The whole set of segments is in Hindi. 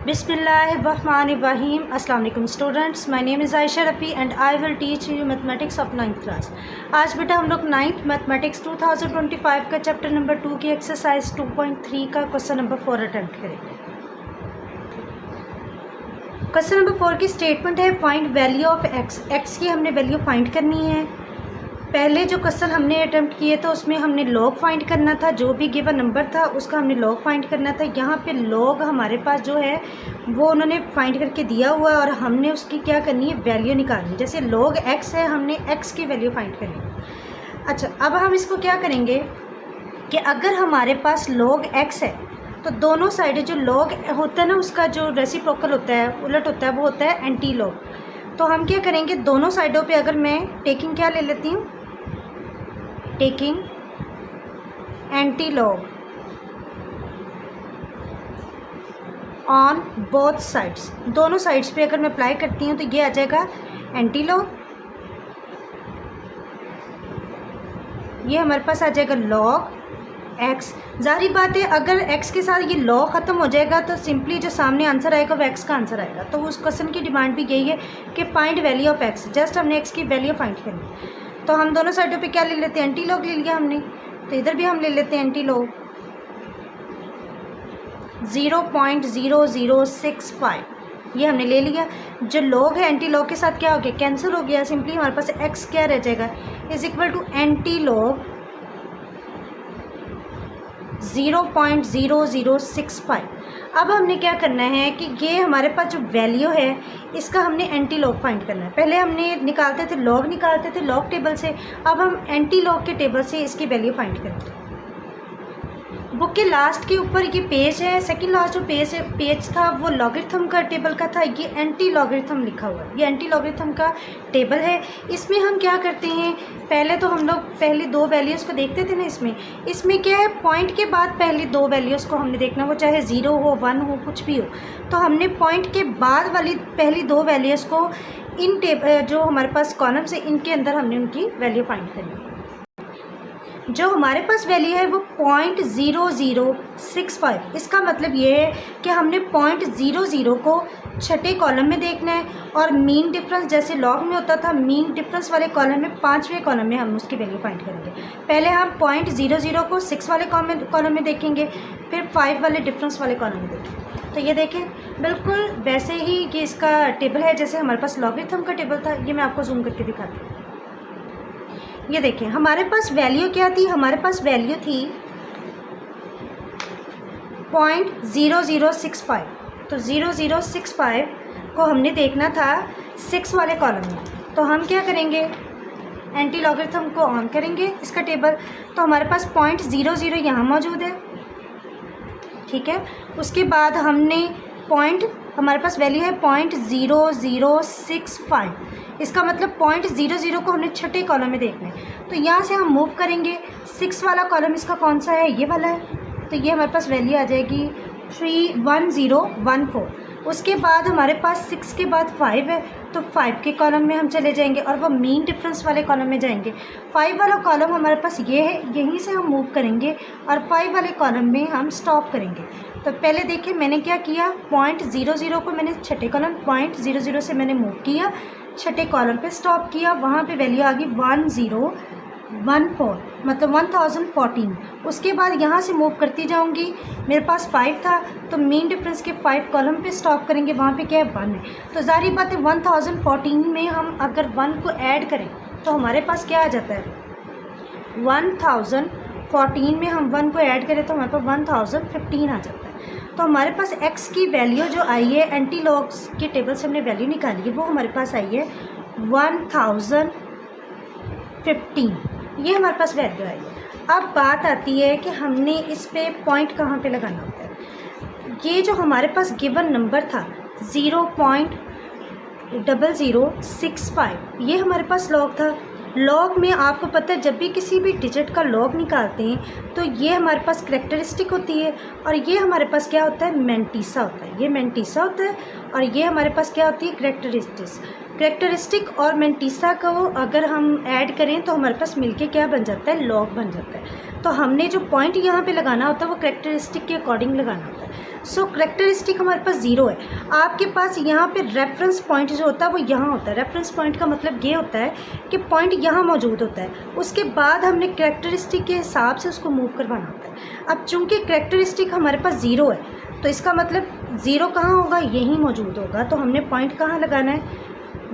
Bismillahirrahmanirrahim. Assalamu alaikum students. My name is Aisha Rafi and I will teach you mathematics of 9th class. आज बेटा हम लोग 9th मैथमेटिक्स 2025 का चैप्टर नंबर 2 की एक्सरसाइज 2.3 का क्वेश्चन नंबर 4 अटेम्प्ट करेंगे। क्वेश्चन नंबर 4 की स्टेटमेंट है find value of x. X की हमने वैल्यू फाइंड करनी है। पहले जो क्वेश्चन हमने अटेम्प्ट किए तो उसमें हमने लॉग फाइंड करना था, जो भी गिवन नंबर था उसका हमने लॉग फाइंड करना था। यहाँ पे लॉग हमारे पास जो है वो उन्होंने फाइंड करके दिया हुआ है और हमने उसकी क्या करनी है, वैल्यू निकालनी। जैसे लॉग एक्स है, हमने एक्स की वैल्यू फाइंड करनी है। अच्छा, अब हम इसको क्या करेंगे कि अगर हमारे पास लॉग एक्स है तो दोनों साइड जो लॉग होता है ना, उसका जो रेसिप्रोकल होता है, उलट होता है, वो होता है एंटी लॉग। तो हम क्या करेंगे, दोनों साइडों पे अगर मैं टेकिंग क्या ले लेती हूँ, taking anti log on both sides, दोनों साइड्स पे अगर मैं अप्लाई करती हूँ तो ये आ जाएगा एंटी लॉग, ये हमारे पास आ जाएगा लॉग एक्स। जाहिर बात है अगर एक्स के साथ ये लॉग ख़त्म हो जाएगा तो सिंपली जो सामने आंसर आएगा वो एक्स का आंसर आएगा। तो उस क्वेश्चन की डिमांड भी यही है कि find value of x, just हमने एक्स की वैल्यू फाइंड करनी। तो हम दोनों साइडों पे क्या ले लेते हैं, एंटी लॉग ले लिया हमने, तो इधर भी हम ले लेते हैं एंटी लॉग 0.0065, ये हमने ले लिया। जो लॉग है एंटी लॉग के साथ क्या हो गया, कैंसिल हो गया। सिंपली हमारे पास एक्स क्या रह जाएगा, is equal to anti log 0.0065। अब हमने क्या करना है कि ये हमारे पास जो वैल्यू है इसका हमने एंटी लॉग फाइंड करना है। पहले हमने निकालते थे लॉग, निकालते थे लॉग टेबल से, अब हम एंटी लॉग के टेबल से इसकी वैल्यू फाइंड करेंगे। बुक के लास्ट के ऊपर ये पेज है, सेकंड लास्ट जो पेज था वो लॉगरिथम का टेबल का था, ये एंटी लॉगरिथम लिखा हुआ है, ये एंटी लॉगरिथम का टेबल है। इसमें हम क्या करते हैं, पहले तो हम लोग पहले दो वैल्यूज़ को देखते थे ना। इसमें क्या है, पॉइंट के बाद पहले दो वैल्यूज़ को हमने देखना, वो चाहे 0 हो 1 हो कुछ भी हो। तो हमने पॉइंट के बाद वाली पहली दो वैल्यूज़ को इन जो हमारे पास कॉलम्स है इनके अंदर हमने उनकी वैल्यू फाइंड करनी है। जो हमारे पास वैल्यू है वो 0.0065, इसका मतलब ये है कि हमने 0.00 को छठे कॉलम में देखना है और मीन डिफरेंस जैसे लॉग में होता था, मीन डिफरेंस वाले कॉलम में 5वें कॉलम में हम उसकी वैल्यू फाइंड करेंगे। पहले हम 0.00 को 6 वाले कॉलम में देखेंगे, फिर 5 वाले डिफरेंस वाले कॉलम में देखेंगे। तो ये देखें बिल्कुल वैसे ही ये इसका टेबल है जैसे हमारे पास लॉगरिथम का टेबल था। ये मैं आपको जूम करके दिखाती हूँ। ये देखें हमारे पास वैल्यू क्या थी, हमारे पास वैल्यू थी 0.0065। तो 0065 को हमने देखना था 6 वाले कॉलम में। तो हम क्या करेंगे, एंटी लॉगरिथम को ऑन करेंगे इसका टेबल, तो हमारे पास 0.00 यहाँ मौजूद है, ठीक है। उसके बाद हमने हमारे पास वैल्यू है 0.0065, इसका मतलब 0.00 को हमने छठे कॉलम में देखना है। तो यहाँ से हम मूव करेंगे, 6 वाला कॉलम इसका कौन सा है, ये वाला है। तो ये हमारे पास वैल्यू आ जाएगी 31014। उसके बाद हमारे पास 6 के बाद 5 है, तो 5 के कॉलम में हम चले जाएंगे और वो मीन डिफरेंस वाले कॉलम में जाएंगे। 5 वाला कॉलम हमारे पास ये है, यहीं से हम मूव करेंगे और 5 वाले कॉलम में हम स्टॉप करेंगे। तो पहले देखिए मैंने क्या किया, 0.00 को मैंने छठे कॉलम 0.00 से मैंने मूव किया, छठे कॉलम पे स्टॉप किया, वहाँ पे वैल्यू आ गई 1014, मतलब 1014। उसके बाद यहाँ से मूव करती जाऊँगी, मेरे पास 5 था तो मीन डिफरेंस के 5 कॉलम पे स्टॉप करेंगे, वहाँ पे क्या है 1 है। तो जाहिर बात है 1014 में हम अगर 1 को ऐड करें तो हमारे पास क्या आ जाता है, 1014 में हम 1 को ऐड करें तो हमारे पास 1015 आ जाता है। तो हमारे पास x की वैल्यू जो आई है एंटी लॉग्स के टेबल से हमने वैल्यू निकाली है, वो हमारे पास आई है 1015, ये हमारे पास वैल्यू आई है। अब बात आती है कि हमने इस पे पॉइंट कहाँ पे लगाना होता है। ये जो हमारे पास गिवन नंबर था 0.0065, ये हमारे पास लॉग था। लॉग में आपको पता है जब भी किसी भी डिजिट का लॉग निकालते हैं तो ये हमारे पास करैक्टरिस्टिक होती है और ये हमारे पास क्या होता है, मैंटीसा होता है। ये मैंटीसा होता है और ये हमारे पास क्या होती है, करैक्टरिस्टिक और मैंटीसा को अगर हम ऐड करें तो हमारे पास मिलके क्या बन जाता है, लॉग बन जाता है। तो हमने जो पॉइंट यहाँ पे लगाना होता है वो करैक्टरिस्टिक के अकॉर्डिंग लगाना होता है। सो करेक्टरिस्टिक हमारे पास ज़ीरो है। आपके पास यहाँ पे रेफरेंस पॉइंट जो होता है वो यहाँ होता है। रेफरेंस पॉइंट का मतलब ये होता है कि पॉइंट यहाँ मौजूद होता है, उसके बाद हमने करेक्टरिस्टिक के हिसाब से उसको मूव करवाना होता है। अब चूँकि करेक्टरिस्टिक हमारे पास ज़ीरो है तो इसका मतलब ज़ीरो कहाँ होगा, यहीं मौजूद होगा। तो हमने पॉइंट कहाँ लगाना है,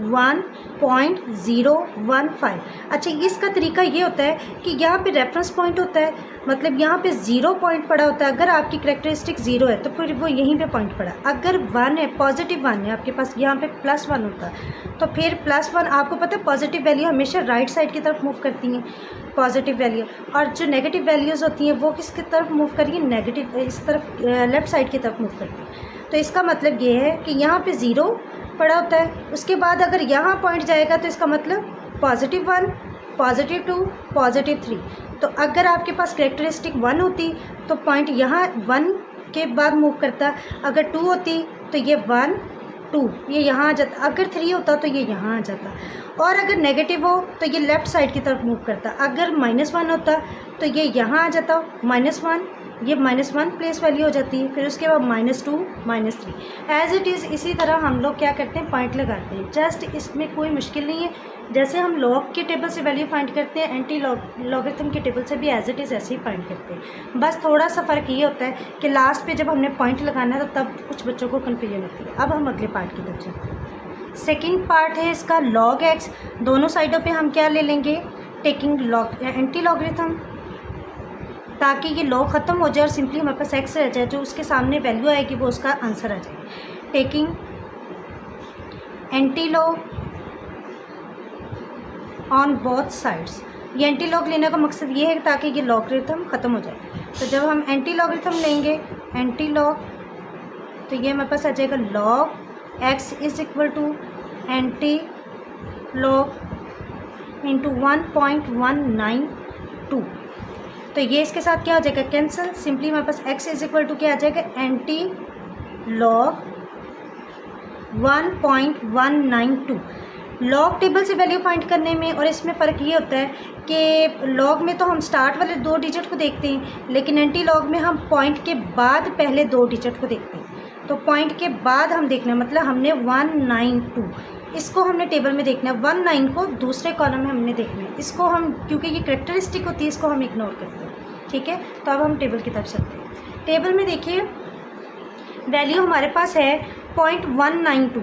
1.015। अच्छा, इसका तरीका ये होता है कि यहाँ पे रेफरेंस पॉइंट होता है, मतलब यहाँ पे 0 पॉइंट पड़ा होता है। अगर आपकी करेक्टरिस्टिक 0 है तो फिर वो यहीं पे पॉइंट पड़ा। अगर 1 है, पॉजिटिव 1 है आपके पास, यहाँ पे +1 होता है तो फिर +1। आपको पता है पॉजिटिव वैल्यू हमेशा राइट साइड की तरफ मूव करती हैं, पॉजिटिव वैल्यू, और जो नेगेटिव वैल्यूज़ होती हैं वो किसकी तरफ मूव करिए, नेगेटिव, इस तरफ लेफ़्ट साइड की तरफ मूव करती हैं। तो इसका मतलब ये है कि यहाँ पे 0 पड़ा होता है, उसके बाद अगर यहाँ पॉइंट जाएगा तो इसका मतलब +1, +2, +3। तो अगर आपके पास करेक्टरिस्टिक 1 होती तो पॉइंट यहाँ 1 के बाद मूव करता, अगर 2 होती तो ये 1, 2 ये यहाँ आ जाता, अगर 3 होता तो ये यहाँ आ जाता, और अगर नेगेटिव हो तो ये लेफ़्ट साइड की तरफ मूव करता। अगर -1 होता तो ये यहाँ आ जाता, -1, ये -1 प्लेस वैल्यू हो जाती है, फिर उसके बाद -2, -3 एज़ इट इज़। इसी तरह हम लोग क्या करते हैं, पॉइंट लगाते हैं। जस्ट इसमें कोई मुश्किल नहीं है, जैसे हम लॉग के टेबल से वैल्यू फाइंड करते हैं, एंटी लॉगरिथम के टेबल से भी एज़ इट इज़ ऐसे ही फाइंड करते हैं। बस थोड़ा सा फ़र्क ये होता है कि लास्ट पे जब हमने पॉइंट लगाना है तो तब कुछ बच्चों को कन्फ्यूजन होती है। अब हम अगले पार्ट की तरफ चलते हैं। सेकेंड पार्ट है इसका log x। दोनों साइडों पे हम क्या ले लेंगे, टेकिंग लॉग एंटी लॉगरिथम, ताकि ये लॉग ख़त्म हो जाए और सिंपली हमारे पास x रह जाए, जो उसके सामने वैल्यू आएगी वो उसका आंसर आ जाए। Taking anti log on both sides. ये एंटी लॉग लेने का मकसद ये है ताकि ये लॉगरिथम ख़त्म हो जाए। तो जब हम एंटी लॉगरिथम लेंगे, एंटी लॉग, तो ये हमारे पास आ जाएगा log x is equal to anti log into 1.192। तो ये इसके साथ क्या हो जाएगा, कैंसिल। सिंपली हमारे पास x इज़ इक्वल टू क्या आ जाएगा, एंटी लॉग 1.192। लॉग टेबल से वैल्यू फाइंड करने में और इसमें फ़र्क ये होता है कि लॉग में तो हम स्टार्ट वाले 2 डिजिट को देखते हैं, लेकिन एंटी लॉग में हम पॉइंट के बाद पहले 2 डिजिट को देखते हैं। तो पॉइंट के बाद हम देखना, मतलब हमने 192 इसको हमने टेबल में देखना है, 19 को दूसरे कॉलम में हमने देखना है। इसको हम, क्योंकि ये करेक्टरिस्टिक होती है, इसको हम इग्नोर करते हैं, ठीक है। तो अब हम टेबल की तरफ चलते हैं। टेबल में देखिए वैल्यू हमारे पास है 0.192।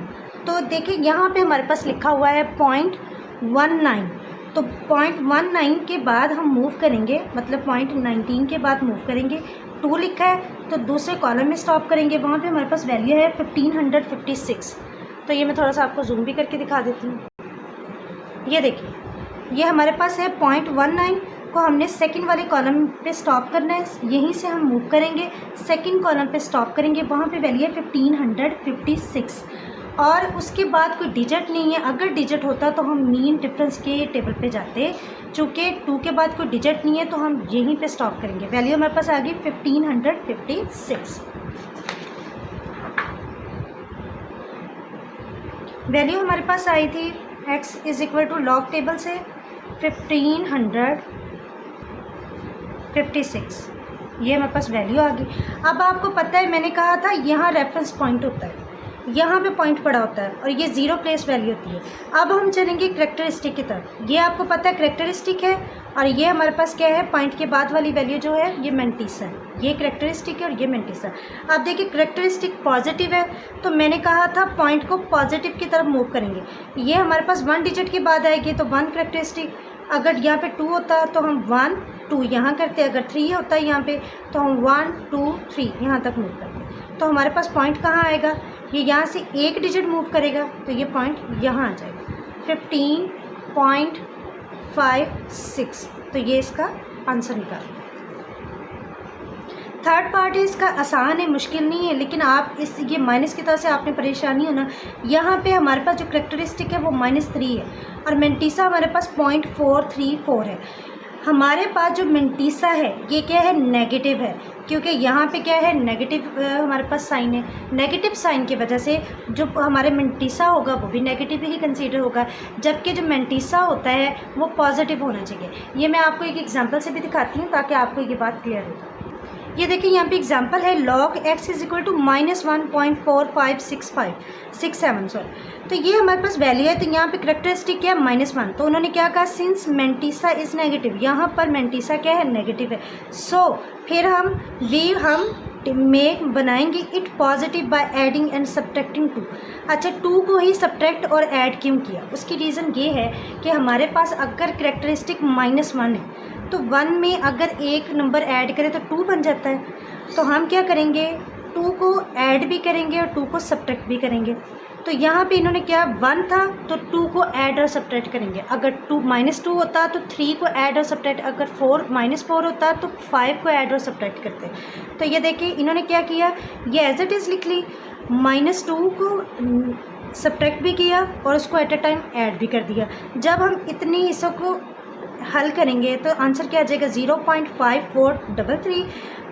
तो देखिए यहाँ पे हमारे पास लिखा हुआ है 0.19। तो 0.19 के बाद हम मूव करेंगे, मतलब 0.19 के बाद मूव करेंगे। 2 लिखा है तो दूसरे कॉलम में स्टॉप करेंगे, वहाँ पे हमारे पास वैल्यू है 1556। तो ये मैं थोड़ा सा आपको जूम भी करके दिखा देती हूँ। ये देखिए, ये हमारे पास है 0.19 को हमने सेकंड वाले कॉलम पे स्टॉप करना है, यहीं से हम मूव करेंगे, सेकंड कॉलम पे स्टॉप करेंगे, वहाँ पे वैल्यू है 1556, और उसके बाद कोई डिजिट नहीं है। अगर डिजिट होता तो हम मीन डिफरेंस के टेबल पे जाते, चूँकि 2 के बाद कोई डिजिट नहीं है तो हम यहीं पे स्टॉप करेंगे। वैल्यू हमारे पास आ गई 1556। वैल्यू हमारे पास आई थी x is equal to log table से 1556, ये हमारे पास वैल्यू आ गई। अब आपको पता है, मैंने कहा था यहाँ रेफरेंस पॉइंट होता है, यहाँ पे पॉइंट पड़ा होता है और ये 0 प्लेस वैल्यू होती है। अब हम चलेंगे करेक्टरिस्टिक की तरफ। ये आपको पता है करेक्टरिस्टिक है, और ये हमारे पास क्या है, पॉइंट के बाद वाली वैल्यू जो है ये मेंटिसा है। ये करेक्टरिस्टिक है और ये मेंटिसा। अब देखिए करेक्टरिस्टिक पॉजिटिव है, तो मैंने कहा था पॉइंट को पॉजिटिव की तरफ मूव करेंगे। ये हमारे पास 1 डिजिट के बाद आएगी तो 1 करेक्टरिस्टिक। अगर यहाँ पे 2 होता तो हम 1 2 यहाँ करते, अगर 3 होता है यहाँ पे तो हम 1 2 3 यहाँ तक मूव करते। तो हमारे पास पॉइंट कहाँ आएगा, ये यहाँ से 1 डिजिट मूव करेगा तो ये पॉइंट यहाँ आ जाएगा 15.56। तो ये इसका आंसर निकाल। थर्ड पार्ट है इसका, आसान है, मुश्किल नहीं है, लेकिन आप ये माइनस की तरह से आपने परेशानी हो ना। यहाँ पे हमारे पास जो करेक्टरिस्टिक है वो -3 है और मेंटिसा हमारे पास 0.434 है। हमारे पास जो मेंटिसा है ये क्या है, नेगेटिव है, क्योंकि यहाँ पे क्या है, नेगेटिव हमारे पास साइन है। नेगेटिव साइन की वजह से जो हमारे मेंटिसा होगा वो भी नेगेटिव ही कंसीडर होगा, जबकि जो मेंटिसा होता है वो पॉजिटिव होना चाहिए। ये मैं आपको एक एग्जांपल से भी दिखाती हूँ ताकि आपको ये बात क्लियर हो जाए। ये देखिए यहाँ पे एग्जांपल है log x is equal to -1.4567 sorry. तो ये हमारे पास वैल्यू है, तो यहाँ पे करेक्टरिस्टिक क्या है -1। तो उन्होंने क्या कहा, सिंस मेंटिसा इज़ नेगेटिव, यहाँ पर मेंटिसा क्या है, नेगेटिव है। सो फिर हम मेक बनाएंगे it positive by adding and subtracting 2। अच्छा 2 को ही सब्ट्रैक्ट और ऐड क्यों किया, उसकी रीज़न ये है कि हमारे पास अगर करेक्टरिस्टिक -1 है तो 1 में अगर एक नंबर ऐड करें तो 2 बन जाता है। तो हम क्या करेंगे, 2 को ऐड भी करेंगे और 2 को सब्ट्रैक्ट भी करेंगे। तो यहाँ पे इन्होंने क्या, 1 था तो 2 को ऐड और सब्ट्रैक्ट करेंगे। अगर -2 होता तो 3 को ऐड और सब्ट्रैक्ट, अगर -4 होता तो 5 को ऐड और सब्ट्रैक्ट करते। तो ये देखिए इन्होंने क्या किया, ये एज इट इज़ लिख ली, -2 को सब्ट्रैक्ट भी किया और उसको एट अ टाइम ऐड भी कर दिया। जब हम इतनी इसको हल करेंगे तो आंसर क्या आ जाएगा, 0.5433।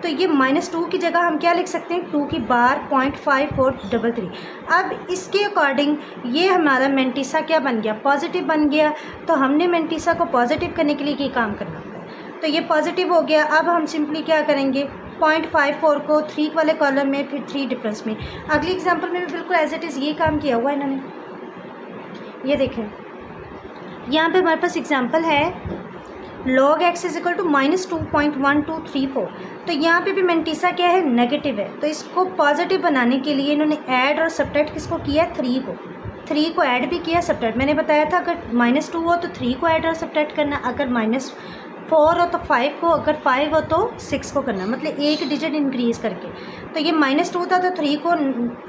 तो ये -2 की जगह हम क्या लिख सकते हैं, 2 की बार 0.5433। अब इसके अकॉर्डिंग ये हमारा मेंटिसा क्या बन गया, पॉजिटिव बन गया। तो हमने मेंटिसा को पॉजिटिव करने के लिए ये काम करना होता है। तो ये पॉजिटिव हो गया। अब हम सिंपली क्या करेंगे, 0.54 को 3 वाले कॉलम में, फिर 3 डिफरेंस में। अगली एग्जाम्पल में भी बिल्कुल एज इट इज़ ये काम किया हुआ है इन्होंने। ये देखें यहाँ पे हमारे पास एग्जाम्पल है log x is equal to -2.1234। तो यहाँ पे भी मेंटिसा क्या है, नेगेटिव है। तो इसको पॉजिटिव बनाने के लिए इन्होंने ऐड और सब्ट्रैक्ट किसको किया है, 3 को ऐड भी किया, सब्ट्रैक्ट। मैंने बताया था अगर -2 हो तो 3 को ऐड और सब्ट्रैक्ट करना, अगर -4 हो तो 5 को, अगर 5 हो तो 6 को करना, मतलब एक डिजिट इंक्रीज़ करके। तो ये -2 था तो 3 को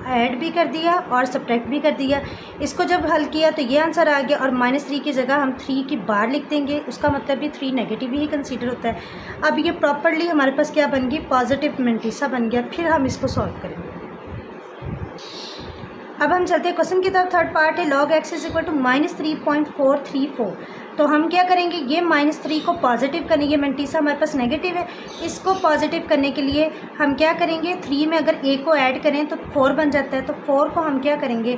ऐड भी कर दिया और सब्ट्रैक्ट भी कर दिया। इसको जब हल किया तो ये आंसर आ गया, और -3 की जगह हम 3 की बार लिख देंगे, उसका मतलब भी 3 नेगेटिव ही कंसीडर होता है। अब ये प्रॉपरली हमारे पास क्या बन गई, पॉजिटिव मेंटिसा बन गया। फिर हम इसको सॉल्व करेंगे। अब हम चलते हैं क्वेश्चन की तरफ। थर्ड पार्ट है log x is equal to -3.434। तो हम क्या करेंगे, ये -3 को पॉजिटिव करेंगे, मेंटिसा हमारे पास नेगेटिव है। इसको पॉजिटिव करने के लिए हम क्या करेंगे, 3 में अगर a को ऐड करें तो 4 बन जाता है। तो 4 को हम क्या करेंगे,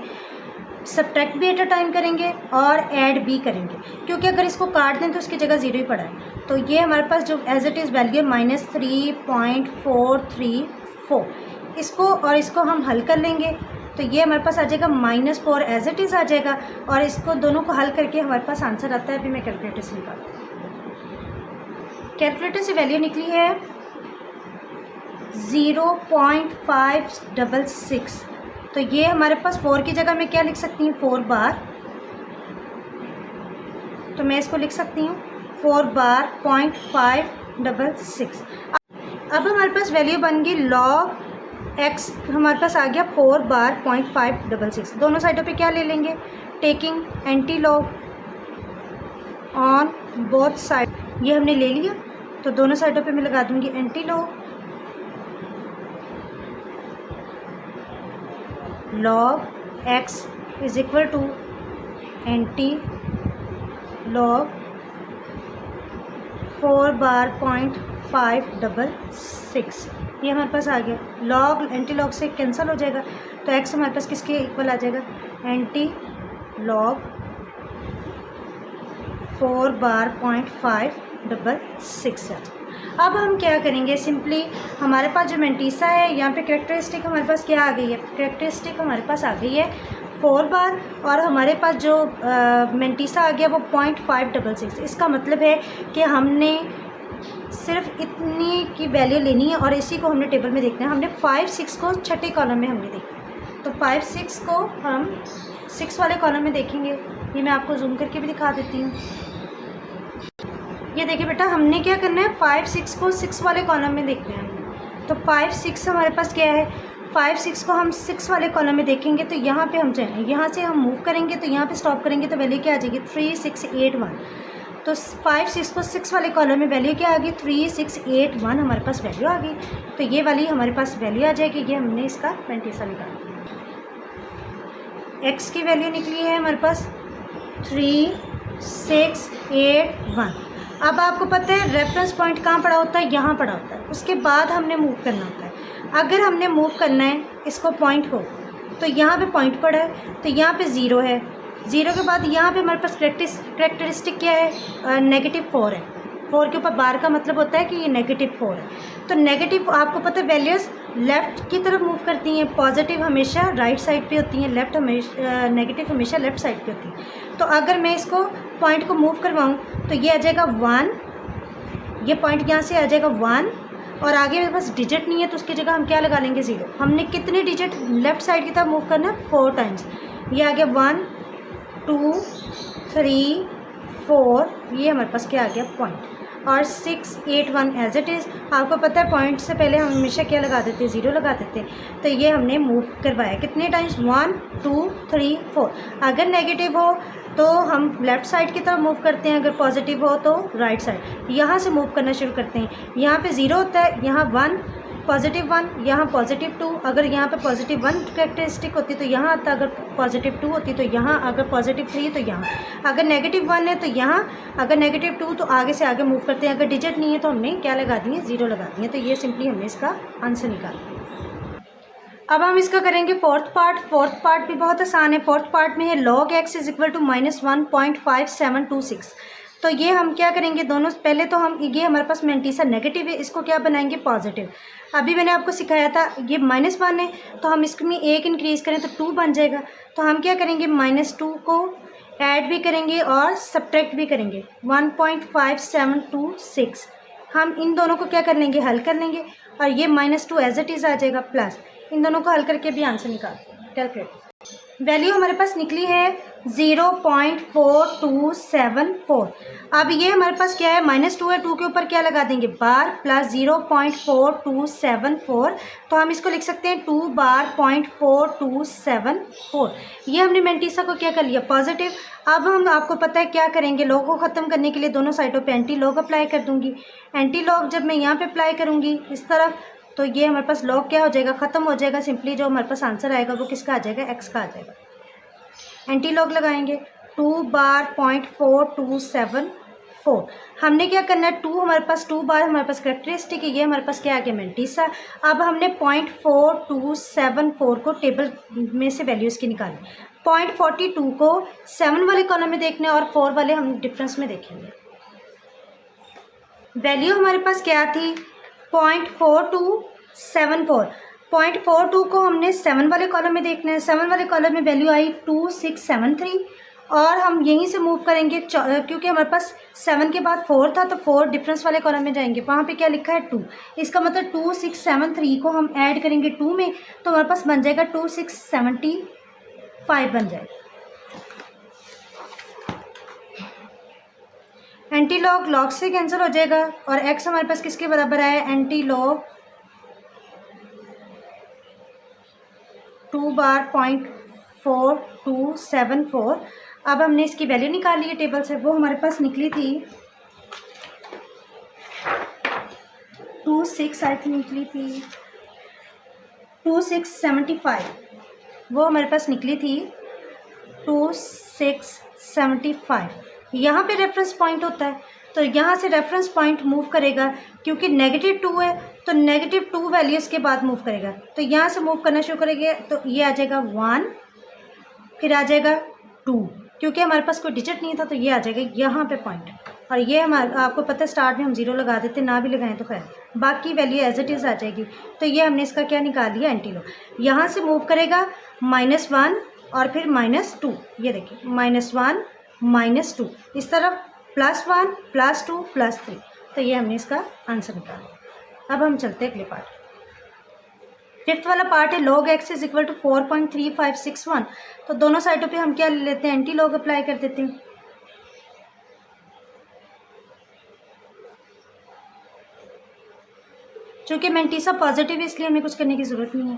सब्ट्रैक्ट भी एट अ टाइम करेंगे और ऐड भी करेंगे, क्योंकि अगर इसको काट दें तो उसकी जगह 0 ही पड़ा है। तो ये हमारे पास जो एज इट इज़ वैल्यू है -3.434, इसको और इसको हम हल कर लेंगे। तो ये हमारे पास आ जाएगा -4 एज इट इज़ आ जाएगा, और इसको दोनों को हल करके हमारे पास आंसर आता है। अभी मैं कैलकुलेटर से निकालती हूँ। कैलकुलेटर से वैल्यू निकली है 0.566। तो ये हमारे पास 4 की जगह मैं क्या लिख सकती हूँ, 4 बार। तो मैं इसको लिख सकती हूँ 4 बार 0.566। अब हमारे पास वैल्यू बन गई log x, हमारे पास आ गया 4 बार 0.566। दोनों साइडों पे क्या ले लेंगे, taking anti log on both side. ये हमने ले लिया, तो दोनों साइडों पे मैं लगा दूंगी anti log. log x is equal to anti log 4 बार 0.566। ये हमारे पास आ गया। लॉग एंटी लॉग से कैंसिल हो जाएगा, तो x हमारे पास किसके इक्वल आ जाएगा, एंटी लॉग 4 बार 0.566। अब हम क्या करेंगे, सिंपली हमारे पास जो मेंटिसा है, यहाँ पे कैरेक्टरिस्टिक हमारे पास क्या आ गई है, कैरेक्टरिस्टिक हमारे पास आ गई है 4 बार, और हमारे पास जो मेंटिसा आ गया वो 0.566। इसका मतलब है कि हमने सिर्फ इतनी की वैल्यू लेनी है और इसी को हमने टेबल में देखना है। हमने 5, 6 को छठे कॉलम में हमने देखना है। तो 5, 6 को हम 6 वाले कॉलम में देखेंगे। ये मैं आपको जूम करके भी दिखा देती हूँ। ये देखिए बेटा, हमने क्या करना है, 5, 6 को 6 वाले कॉलम में देखना है। तो 5, 6 हमारे पास क्या है, 5, 6 को हम 6 वाले कॉलम में देखेंगे। तो यहाँ पे हम जाएंगे, यहाँ से हम मूव करेंगे तो यहाँ पे स्टॉप करेंगे तो वैल्यू क्या आ जाएगी, 3681। तो 5, 6 को 6 वाले कॉलम में वैल्यू क्या आ गई, 3681 हमारे पास वैल्यू आ गई। तो ये वाली हमारे पास वैल्यू आ जाएगी। ये हमने इसका मेंटिसा निकाला। x की वैल्यू निकली है हमारे पास 3681। अब आपको पता है रेफरेंस पॉइंट कहाँ पड़ा होता है, यहाँ पड़ा होता है। उसके बाद हमने मूव करना होता है। अगर हमने मूव करना है इसको पॉइंट को, तो यहाँ पे पॉइंट पड़ा है, तो यहाँ पे 0 है। 0 के बाद यहाँ पे हमारे पास करेक्टरिस्टिक क्या है, -4 है। 4 के ऊपर बार का मतलब होता है कि ये -4 है। तो नेगेटिव आपको पता है वैल्यूज़ लेफ़्ट की तरफ मूव करती हैं, पॉजिटिव हमेशा राइट साइड पे होती हैं, लेफ़्ट हमेशा नेगेटिव हमेशा लेफ़्ट साइड पे होती है। तो अगर मैं इसको पॉइंट को मूव करवाऊँ तो ये आ जाएगा 1, ये पॉइंट यहाँ से आ जाएगा 1 और आगे मेरे पास डिजिट नहीं है तो उसकी जगह हम क्या लगा लेंगे 0। हमने कितने डिजिट लेफ़्ट साइड की तरफ मूव करना है 4 टाइम्स। ये आ गया 1 2 3 4, ये हमारे पास क्या आ गया पॉइंट। और 6 8 1 एज इट इज़। आपको पता है पॉइंट से पहले हम हमेशा क्या लगा देते हैं 0 लगा देते हैं। तो ये हमने मूव करवाया कितने टाइम्स 1 2 3 4। अगर नेगेटिव हो तो हम लेफ़्ट साइड की तरफ मूव करते हैं, अगर पॉजिटिव हो तो राइट साइड। यहाँ से मूव करना शुरू करते हैं। यहाँ पे 0 होता है, यहाँ 1 पॉजिटिव 1, यहाँ पॉजिटिव 2। अगर यहाँ पे पॉजिटिव 1 कैरेक्टरिस्टिक होती तो यहाँ आता, अगर पॉजिटिव 2 होती तो यहाँ, अगर पॉजिटिव 3 तो यहाँ, अगर नेगेटिव 1 है तो यहाँ, अगर नेगेटिव 2 तो आगे से आगे मूव करते हैं। अगर डिजिट नहीं है तो हमने क्या लगा दिए 0 लगा दिए। तो ये सिंपली हमने इसका आंसर निकाला। अब हम इसका करेंगे फोर्थ पार्ट। फोर्थ पार्ट भी बहुत आसान है। फोर्थ पार्ट में है log x is equal to -1.5726। तो ये हम क्या करेंगे दोनों, पहले तो हम ये हमारे पास मेंटीसा नेगेटिव है, इसको क्या बनाएंगे पॉजिटिव। अभी मैंने आपको सिखाया था ये -1 है तो हम इसमें 1 इंक्रीज़ करें तो 2 बन जाएगा। तो हम क्या करेंगे -2 को ऐड भी करेंगे और सब्ट्रैक्ट भी करेंगे 1.5726। हम इन दोनों को क्या कर लेंगे हल कर लेंगे और ये -2 एज इट इज़ आ जाएगा प्लस इन दोनों को हल करके भी आंसर निकालते हैं। कैलकुलेट वैल्यू हमारे पास निकली है 0.4274। अब ये हमारे पास क्या है -2 है, 2 के ऊपर क्या लगा देंगे बार प्लस 0.4274। तो हम इसको लिख सकते हैं 2 बार .4274। ये हमने मेंटीसा को क्या कर लिया पॉजिटिव। अब हम आपको पता है क्या करेंगे, लॉग को ख़त्म करने के लिए दोनों साइडों पे एंटी लॉग अप्लाई कर दूंगी। एंटी लॉग जब मैं यहाँ पे अप्लाई करूँगी इस तरफ तो ये हमारे पास लॉग क्या हो जाएगा ख़त्म हो जाएगा। सिंपली जो हमारे पास आंसर आएगा वो किसका आ जाएगा x का आ जाएगा। एंटी लॉग लगाएंगे 2 बार .4274। हमने क्या करना है 2 हमारे पास 2 बार हमारे पास कैरेक्टरिस्टिक है, ये हमारे पास क्या आ गया मेंटीसा। अब हमने 0.4274 को टेबल में से वैल्यूज़ की निकाली। 0.42 को 7 वाले कॉलम में देखना है और 4 वाले हम डिफरेंस में देखेंगे। वैल्यू हमारे पास क्या थी 0.4274। 0.42 को हमने 7 वाले कॉलम में देखना है। 7 वाले कॉलम में वैल्यू आई 2673 और हम यहीं से मूव करेंगे क्योंकि हमारे पास 7 के बाद 4 था तो 4 डिफरेंस वाले कॉलम में जाएंगे। वहाँ पे क्या लिखा है 2, इसका मतलब 2673 को हम ऐड करेंगे 2 में तो हमारे पास बन जाएगा 2675 बन जाएगा। एंटी लॉग लॉग से कैंसिल हो जाएगा और x हमारे पास किसके बराबर आया एंटी लॉग 2 बार .4274। अब हमने इसकी वैल्यू निकाली है टेबल से, वो हमारे पास निकली थी 26 आई थिंक निकली थी 2675। वो हमारे पास निकली थी 2675। यहाँ पे रेफरेंस पॉइंट होता है तो यहाँ से रेफरेंस पॉइंट मूव करेगा क्योंकि -2 है तो -2 वैल्यूज़ के बाद मूव करेगा। तो यहाँ से मूव करना शुरू करेंगे तो ये आ जाएगा 1, फिर आ जाएगा 2, क्योंकि हमारे पास कोई डिजिट नहीं था तो ये आ जाएगा यहाँ पे पॉइंट। और ये हमारे आपको पता है स्टार्ट में हम 0 लगा देते, ना भी लगाएं तो खैर बाकी वैल्यू एज इट इज़ आ जाएगी। तो ये हमने इसका क्या निकाल लिया एंटी लॉग। यहाँ से मूव करेगा -1 और फिर -2, ये देखिए -1 -2, इस तरफ +1 +2 +3। तो ये हमने इसका आंसर निकाला। अब हम चलते हैं अगले पार्ट। फिफ्थ वाला पार्ट है log x is equal to 4.3561। तो दोनों साइडों पे हम क्या ले लेते हैं एंटी लॉग अप्लाई कर देते हैं। चूँकि मेंटीसा पॉजिटिव है इसलिए हमें कुछ करने की ज़रूरत नहीं है।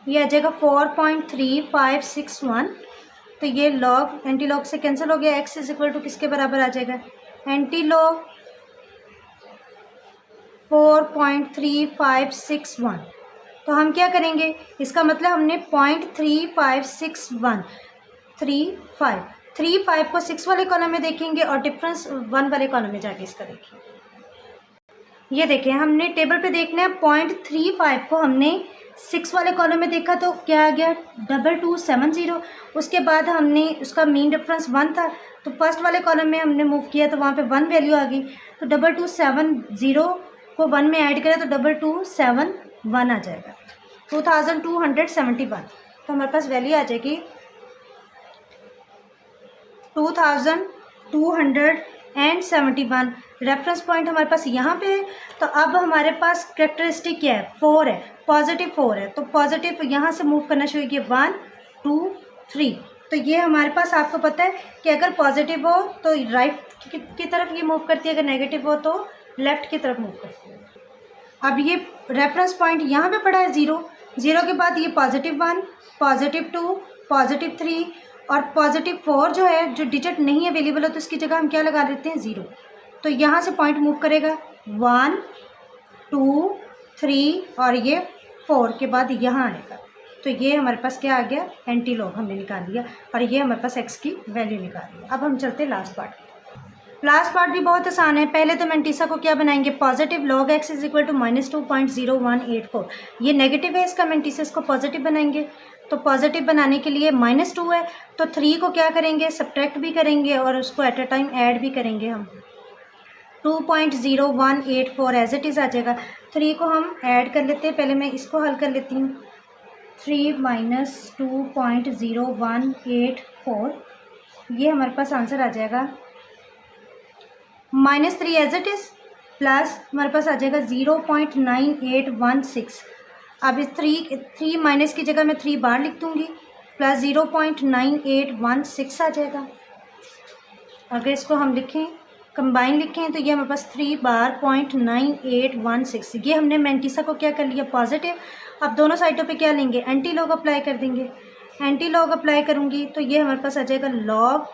ये आ जाएगा 4.3561। तो ये लॉग एंटी लॉग से कैंसिल हो गया। x इज इक्वल टू किसके बराबर आ जाएगा एंटी लॉग 4.3561। तो हम क्या करेंगे इसका मतलब हमने 0.3561 को 6 वाले कॉलम में देखेंगे और डिफरेंस 1 वाले कॉलम में जाके इसका देखेंगे। ये देखें हमने टेबल पे देखना है 0.35 को हमने 6 वाले कॉलम में देखा तो क्या आ गया 2270। उसके बाद हमने उसका मीन डिफरेंस 1 था, तो फर्स्ट वाले कॉलम में हमने मूव किया तो वहाँ पे 1 वैल्यू आ गई, तो 2270 को 1 में ऐड करें तो 2271 आ जाएगा, 2271। तो हमारे पास वैल्यू आ जाएगी 2271। रेफरेंस पॉइंट हमारे पास यहाँ पे है। तो अब हमारे पास कैरेक्टरिस्टिक क्या है, 4 है, पॉजिटिव 4 है, तो पॉजिटिव यहाँ से मूव करना शुरू किया 1 2 3। तो ये हमारे पास आपको पता है कि अगर पॉजिटिव हो तो राइट की तरफ ये मूव करती है, अगर नेगेटिव हो तो लेफ्ट की तरफ मूव करती है। अब ये रेफरेंस पॉइंट यहाँ पे पड़ा है 0, 0 के बाद ये +1 +2 +3 और +4 जो है, जो डिजिट नहीं अवेलेबल हो तो इसकी जगह हम क्या लगा लेते हैं 0। तो यहाँ से पॉइंट मूव करेगा 1 2 3 और ये 4 के बाद यहाँ आएगा। तो ये हमारे पास क्या आ गया, एंटी लॉग हमने निकाल लिया और ये हमारे पास x की वैल्यू निकाल लिया। अब हम चलते हैं लास्ट पार्ट। लास्ट पार्ट भी बहुत आसान है। पहले तो मेंटिसा को क्या बनाएंगे, पॉजिटिव log x = -2.0184। ये नेगेटिव है इसका, मेंटिसा इसको पॉजिटिव बनाएंगे। तो पॉजिटिव बनाने के लिए -2 है तो 3 को क्या करेंगे, सब्ट्रैक्ट भी करेंगे और उसको एट अ टाइम ऐड भी करेंगे हम। 2.0184 एज इट इज़ आ जाएगा। 3 को हम ऐड कर लेते हैं, पहले मैं इसको हल कर लेती हूँ। 3 - 2.0184 ये हमारे पास आंसर आ जाएगा -3 एज इट इज़ प्लस हमारे पास आ जाएगा 0.9816। अब इस 3 माइनस की जगह मैं 3 बार लिख दूँगी प्लस 0.9816 आ जाएगा। अगर इसको हम लिखें कंबाइन लिखें तो ये हमारे पास 3 बार 0.9816। ये हमने मेंटिसा को क्या कर लिया, पॉजिटिव। अब दोनों साइडों पे क्या लेंगे, एंटी लॉग अप्लाई कर देंगे। एंटी लॉग अप्लाई करूँगी तो ये हमारे पास आ जाएगा log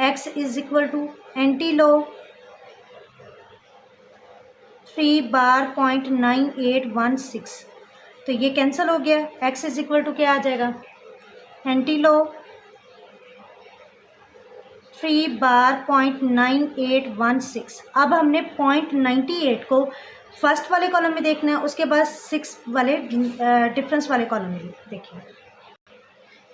x = एंटी लॉग 3 बार 0.9816। तो ये कैंसिल हो गया, x = क्या आ जाएगा, एंटी लॉग 3 बार 0.9816। अब हमने 0.98 को फर्स्ट वाले कॉलम में देखना है, उसके बाद 6 वाले डिफरेंस वाले कॉलम में देखिए।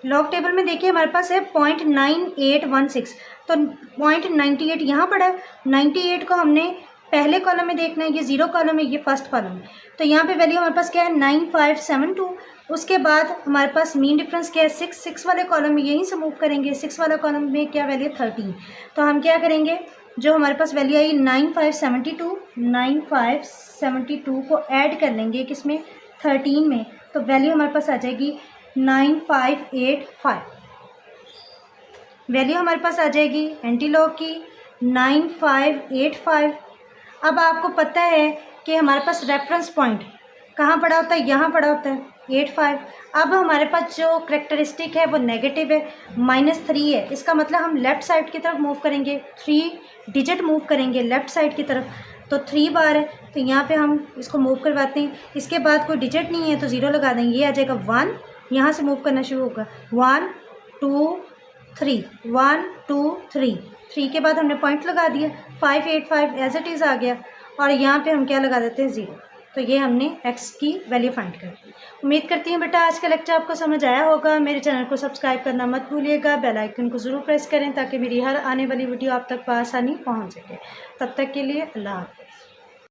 लॉग टेबल में देखिए हमारे पास है 0.9816, तो 0.98 यहाँ पड़ा है। 98 को हमने पहले कॉलम में देखना है, ये 0 कॉलम है, ये फर्स्ट कॉलम है। तो यहाँ पे वैल्यू हमारे पास क्या है, 9572। उसके बाद हमारे पास मीन डिफरेंस क्या है, 6 वाले कॉलम में यहीं से मूव करेंगे। 6 वाला कॉलम में क्या वैल्यू, 13। तो हम क्या करेंगे, जो हमारे पास वैल्यू आई 9572 को ऐड कर लेंगे किसमें, 13 में। तो वैल्यू हमारे पास आ जाएगी 9585। वैल्यू हमारे पास आ जाएगी एंटी लॉग की 9585। अब आपको पता है कि हमारे पास रेफरेंस पॉइंट कहाँ पड़ा होता है, यहाँ पड़ा होता है 85। अब हमारे पास जो करेक्टरिस्टिक है वो नेगेटिव है, -3 है। इसका मतलब हम लेफ़्ट साइड की तरफ मूव करेंगे, 3 डिजिट मूव करेंगे लेफ़्ट साइड की तरफ। तो 3 बार है तो यहाँ पे हम इसको मूव करवाते हैं। इसके बाद कोई डिजिट नहीं है तो 0 लगा देंगे, ये आ जाएगा 1। यहाँ से मूव करना शुरू होगा 1 2 3 1 2 3। 3 के बाद हमने पॉइंट लगा दिया, 585 एज इट इज़ आ गया और यहाँ पे हम क्या लगा देते हैं 0। तो ये हमने x की वैल्यू फाइंड कर दी। उम्मीद करती हूँ बेटा आज का लेक्चर आपको समझ आया होगा। मेरे चैनल को सब्सक्राइब करना मत भूलिएगा, बेल आइकन को ज़रूर प्रेस करें ताकि मेरी हर आने वाली वीडियो आप तक आसानी पहुँच सके। तब तक के लिए अल्लाह हाफ़िज़।